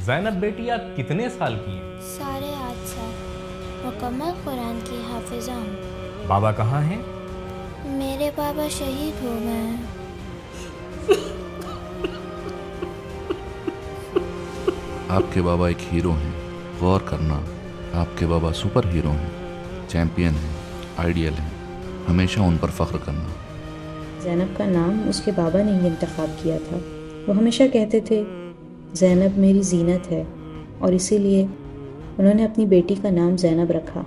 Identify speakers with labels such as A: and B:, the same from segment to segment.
A: زینب بیٹی آپ کتنے سال کی ہیں؟
B: 8.5 سال، مکمل قرآن کی حافظہ ہوں۔
A: بابا کہاں ہیں؟
B: میرے بابا شہید ہو گئے ہیں۔
C: آپ کے بابا ایک ہیرو ہیں، غور کرنا، آپ کے بابا سپر ہیرو ہیں، چیمپئن ہیں، آئیڈیل ہیں، ہمیشہ ان پر فخر کرنا۔
D: زینب کا نام اس کے بابا نے ہی انتخاب کیا تھا۔ وہ ہمیشہ کہتے تھے زینب میری زینت ہے، اور اسی لیے انہوں نے اپنی بیٹی کا نام زینب رکھا۔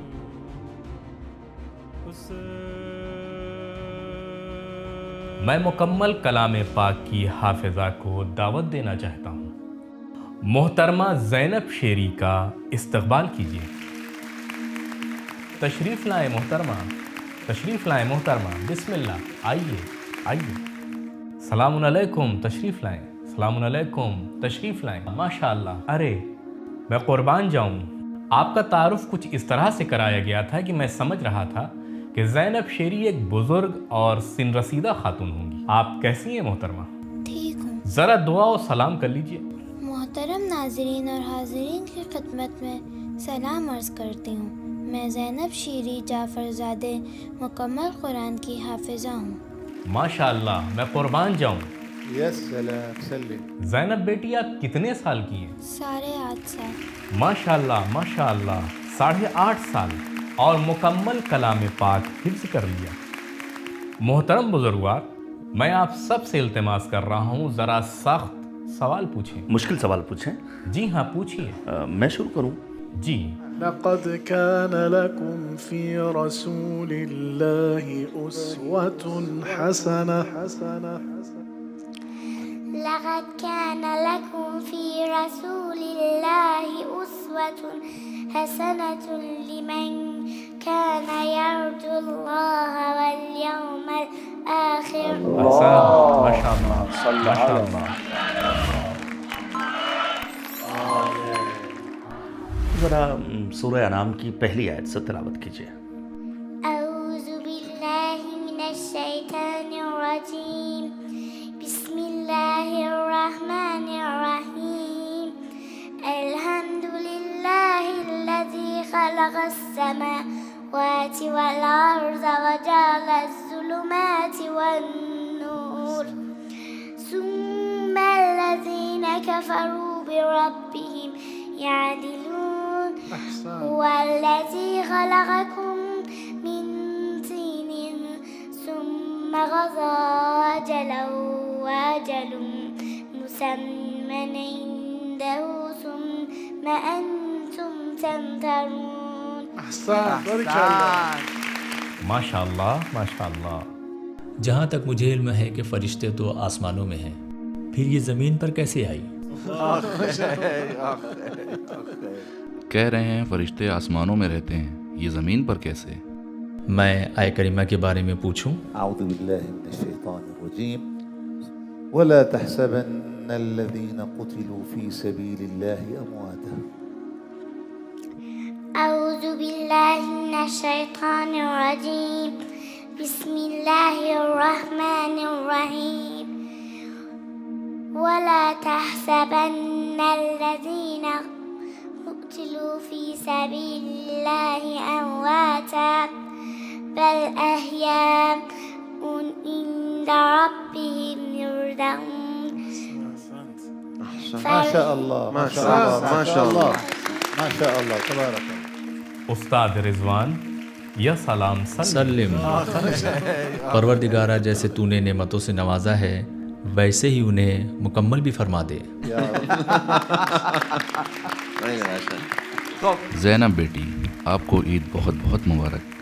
A: میں مکمل کلام پاک کی حافظہ کو دعوت دینا چاہتا ہوں۔ محترمہ زینب شیری کا استقبال کیجیے۔ تشریف لائیں محترمہ، تشریف لائیں محترمہ، بسم اللہ، آئیے آئیے۔ سلام علیکم، تشریف لائیں، سلام علیکم، تشریف لائیں۔ ماشاء اللہ، ارے میں قربان جاؤں، آپ کا تعارف کچھ اس طرح سے کرایا گیا تھا کہ میں سمجھ رہا تھا کہ زینب شیری ایک بزرگ اور سن رسیدہ خاتون ہوں گی۔ آپ کیسی ہیں محترمہ؟
B: ٹھیک ہوں۔
A: ذرا دعا و سلام کر لیجئے۔
B: محترم ناظرین اور حاضرین کی خدمت میں سلام عرض کرتی ہوں۔ میں زینب شیری جعفر زادے مکمل قرآن کی حافظہ ہوں۔
A: ماشاء اللہ، میں قربان جاؤں۔
E: یا سلام، سلم۔
A: زینب بیٹی آپ کتنے سال کی ہیں؟
B: 8.5 سال۔
A: ماشاء اللہ، ماشاء اللہ، 8.5 سال اور مکمل کلام پاک حفظ کر لیا۔ محترم بزرگوار، میں آپ سب سے التماس کر رہا ہوں ذرا سخت سوال پوچھیں۔
F: مشکل سوال پوچھیں؟
A: جی ہاں پوچھیے۔
F: میں شروع کروں؟
A: جی۔
E: لقد كان لكم في رسول الله أسوة حسنة.
G: لقد كان لكم في رسول الله أسوة حسنة لمن كان يرجو الله واليوم الآخر.
A: احسن، ماشاء اللہ، ماشاء اللہ۔
F: ذرا سورہ انعام کی پہلی آیت سے تلاوت کیجیے۔
G: أعوذ بالله من الشيطان الرجيم. بسم الله الرحمن الرحيم. الحمد لله الذي خلق السماوات والأرض وجعل الظلمات والنور ثم الذين كفروا بربهم يعدلون. هو الذي خلقكم من طين ثم قضى أجله وأجل مسمى عنده ثم أنتم تمترون.
E: أحسن، بارك الله.
A: ماشاء اللہ، ماشاء اللہ۔
H: جہاں تک مجھے علم ہے کہ فرشتے تو آسمانوں میں ہیں، پھر یہ زمین پر کیسے آئی؟
C: کہہ رہے ہیں فرشتے آسمانوں میں رہتے ہیں، یہ زمین پر کیسے؟
H: میں آیہ کریمہ کے بارے میں پوچھوں؟
I: اعوذ باللہ من الشیطان الرجیم ولا تحسبن الذين قتلوا في سبيل الله امواتا.
G: أعوذ بالله من الشيطان الرجيم. بسم الله الرحمن الرحيم. ولا تحسبن الذين قتلوا في سبيل الله أمواتا بل أحياء عند ربهم يرزقون.
I: ما شاء الله، ما شاء الله، ما شاء الله، ما شاء الله، تبارك الله.
A: استاد رضوان، یا سلام
H: سلم۔ پروردگارہ جیسے تو نے نعمتوں سے نوازا ہے ویسے ہی انہیں مکمل بھی فرما دے۔
C: زینب بیٹی، آپ کو عید بہت بہت مبارک۔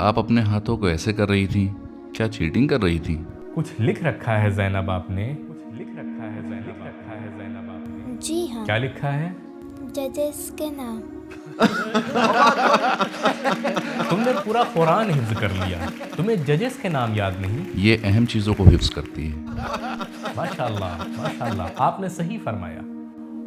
C: آپ اپنے ہاتھوں کو ایسے کر رہی تھی، کیا چیٹنگ کر رہی تھی؟
A: کچھ لکھ رکھا ہے زینب آپ نے؟ کچھ لکھ رکھا ہے زینب آپ نے؟
B: جی ہاں،
A: کیا لکھا ہے؟
B: ججز کے نام۔
A: تم نے پورا قرآن حفظ کر لیا، تمہیں ججز کے نام یاد نہیں؟
C: یہ اہم چیزوں کو حفظ کرتی ہے۔
A: ماشاءاللہ، ماشاءاللہ، آپ نے صحیح فرمایا۔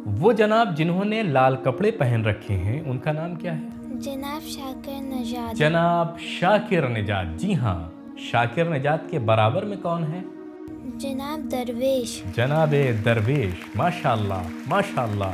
A: وہ جناب جنہوں نے لال کپڑے پہن رکھے ہیں ان کا نام کیا ہے؟
B: جناب شاکر نژاد۔
A: جناب شاکر نژاد، جی ہاں۔ شاکر نژاد کے برابر میں کون ہے؟
B: جناب درویش۔
A: جناب درویش، ماشاءاللہ، ماشاءاللہ،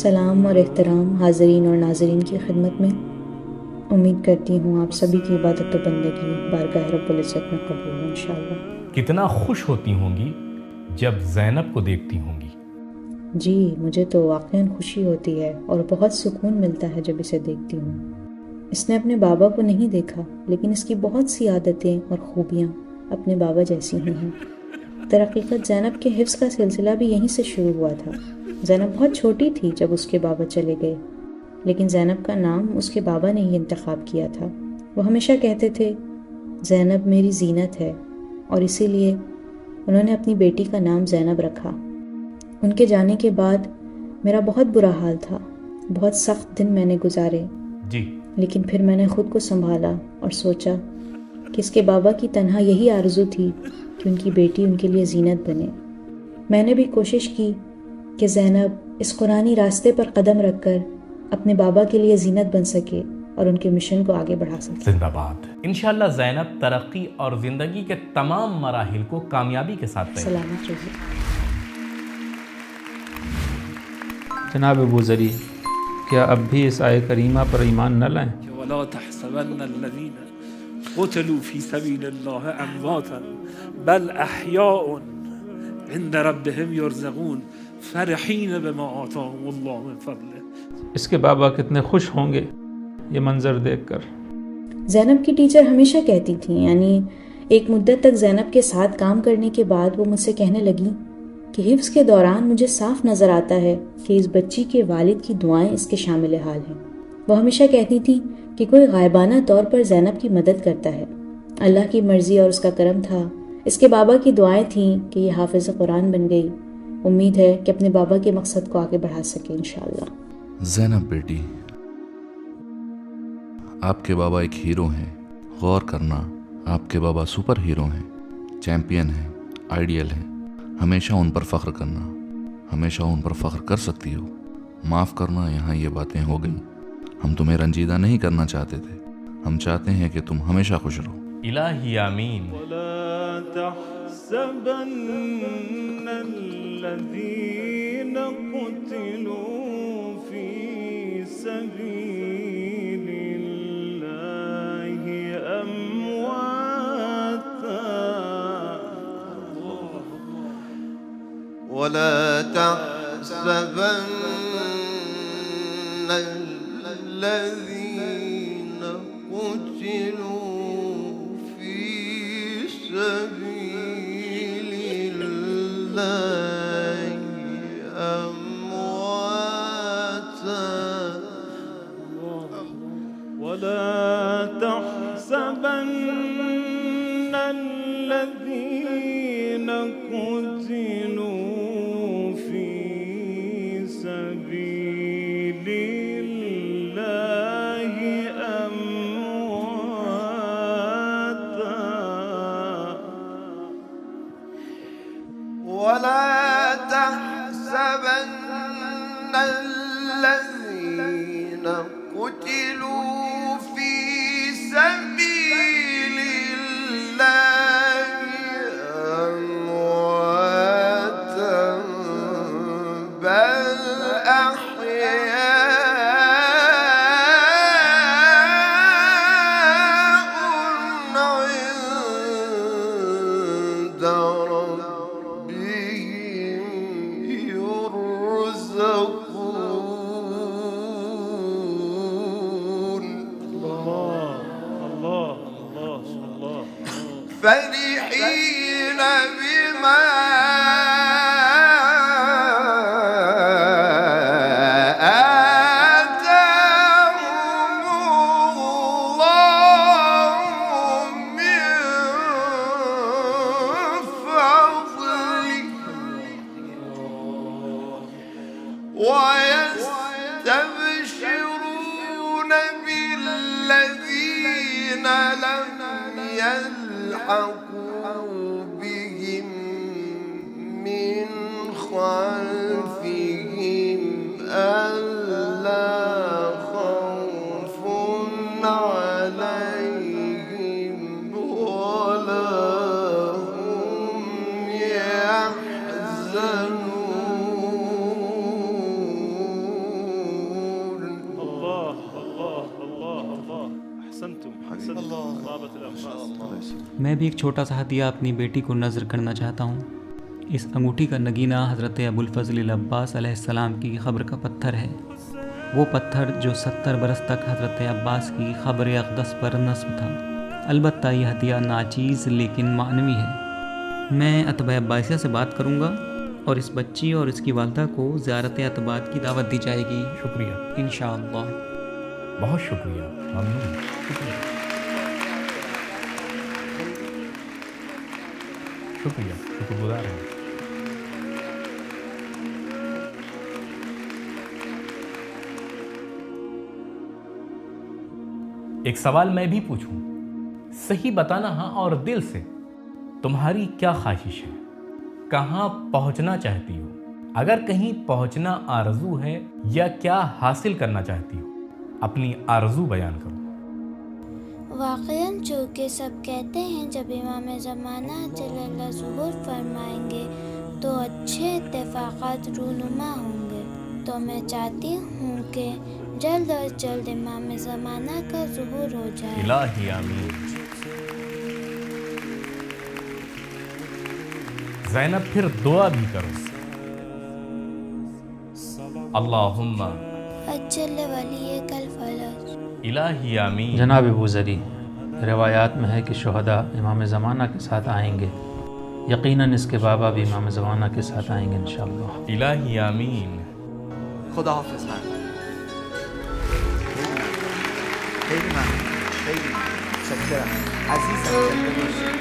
D: سلام اور احترام حاضرین اور ناظرین کی خدمت میں. امید کرتی ہوں آپ سبھی کی عبادت و بندگی بارگاہ رب العزت میں قبول ہو انشاءاللہ.
A: کتنا خوش ہوتی ہوں گی جب زینب کو دیکھتی ہوں گی.
D: جی مجھے تو واقعاً خوشی ہوتی ہے اور بہت سکون ملتا ہے جب اسے دیکھتی ہوں. اس نے اپنے بابا کو نہیں دیکھا لیکن اس کی بہت سی عادتیں اور خوبیاں اپنے بابا جیسی ہی ہیں. درحقیقت زینب کے حفظ کا سلسلہ بھی یہیں سے شروع ہوا تھا. زینب بہت چھوٹی تھی جب اس کے بابا چلے گئے، لیکن زینب کا نام اس کے بابا نے ہی انتخاب کیا تھا. وہ ہمیشہ کہتے تھے زینب میری زینت ہے، اور اسی لیے انہوں نے اپنی بیٹی کا نام زینب رکھا. ان کے جانے کے بعد میرا بہت برا حال تھا. بہت سخت دن میں نے گزارے
A: جی،
D: لیکن پھر میں نے خود کو سنبھالا اور سوچا کہ اس کے بابا کی تنہا یہی آرزو تھی کہ ان کی بیٹی ان کے لیے زینت بنے. میں نے بھی کوشش کی کہ زینب اس قرآنی راستے پر قدم رکھ کر اپنے بابا کے لیے زینت بن سکے اور ان کے مشن کو آگے بڑھا سکے.
A: زندہ باد. انشاءاللہ زینب ترقی اور زندگی کے تمام مراحل کو کامیابی کے ساتھ طے.
D: سلامت رہیے.
J: جناب ابو ذری، کیا اب بھی اس آیہ کریمہ پر ایمان نہ لائیں؟
K: ولا تحسبن الذين قتلوا في سبيل الله امواتا بل احياء عند ربهم يرزقون فرحين بما آتاهم الله من فضله.
J: اس کے بابا کتنے خوش ہوں گے یہ منظر دیکھ کر.
D: زینب کی ٹیچر ہمیشہ کہتی تھیں، یعنی ایک مدت تک زینب کے ساتھ کام کرنے کے بعد وہ مجھ سے کہنے لگی کہ حفظ کے دوران مجھے صاف نظر آتا ہے کہ اس بچی کے والد کی دعائیں اس کے شامل حال ہیں. وہ ہمیشہ کہتی تھیں کہ کوئی غائبانہ طور پر زینب کی مدد کرتا ہے. اللہ کی مرضی اور اس کا کرم تھا. اس کے بابا کی دعائیں تھیں کہ یہ حافظ قرآن بن گئی. امید ہے کہ اپنے بابا کے مقصد کو آگے بڑھا سکے انشاءاللہ.
C: زینب بیٹی، آپ کے بابا ایک ہیرو ہیں. غور کرنا، آپ کے بابا سپر ہیرو ہیں، چیمپئن ہیں، آئیڈیل ہیں. ہمیشہ ان پر فخر کرنا. ہمیشہ ان پر فخر کر سکتی ہو. معاف کرنا، یہاں یہ باتیں ہو گئیں. ہم تمہیں رنجیدہ نہیں کرنا چاہتے تھے. ہم چاہتے ہیں کہ تم ہمیشہ خوش رہو.
A: الہی آمین.
L: ولا تحسبن الذين قتلوا في سبيل الله أمواتا
E: ولا تحسبن الذين قتلوا في سبيل الله أمواتا
L: ولا تحسبن الذين قتلوا في سبيل الله أمواتا
E: ولا تحسبن الذين قتلوا في سبيل الله أمواتا بل أحياء عند ربهم يرزقون. فرحين بما آتاهم الله من فضله ويستبشرون بالذين لم يلحقوا بهم من خلفهم ألا خوف عليهم ولا هم يحزنون.
M: میں بھی ایک چھوٹا سا ہدیہ اپنی بیٹی کو نذر کرنا چاہتا ہوں. اس انگوٹھی کا نگینہ حضرت ابوالفضل العباس علیہ السلام کی قبر کا پتھر ہے. وہ پتھر جو 70 برس تک حضرت عباس کی قبر اقدس پر نصب تھا. البتہ یہ ہدیہ ناچیز لیکن معنوی ہے. میں اتباع عباسیہ سے بات کروں گا اور اس بچی اور اس کی والدہ کو زیارت اتباعت کی دعوت دی جائے گی.
A: شکریہ.
M: انشاءاللہ.
A: بہت شکریہ. ممنون. شکریہ. شکر گزار ہیں. ایک سوال میں بھی پوچھوں؟ صحیح بتانا ہاں اور دل سے. تمہاری کیا خواہش ہے؟ کہاں پہنچنا چاہتی ہو؟ اگر کہیں پہنچنا آرزو ہے یا کیا حاصل کرنا چاہتی ہو؟ اپنی آرزو بیان کرو.
B: واقعاً چونکہ سب کہتے ہیں جب امام زمانہ جل اللہ ظہور فرمائیں گے تو اچھے اتفاقات رونما ہوں گے، تو میں چاہتی ہوں کہ جلد از جلد امام زمانہ کا ظہور ہو جائے.
A: الہی آمین. زینب پھر دعا بھی کرو. اللہم
B: اجل ولیک الفرج.
A: الہی آمین.
J: جناب ابو ذری، روایات میں ہے کہ شہداء امام زمانہ کے ساتھ آئیں گے. یقیناً اس کے بابا بھی امام زمانہ کے ساتھ آئیں گے انشاءاللہ.
A: الہی آمین.
N: خدا حافظ. خیلی ممنون. خیلی متشکرم عزیزم.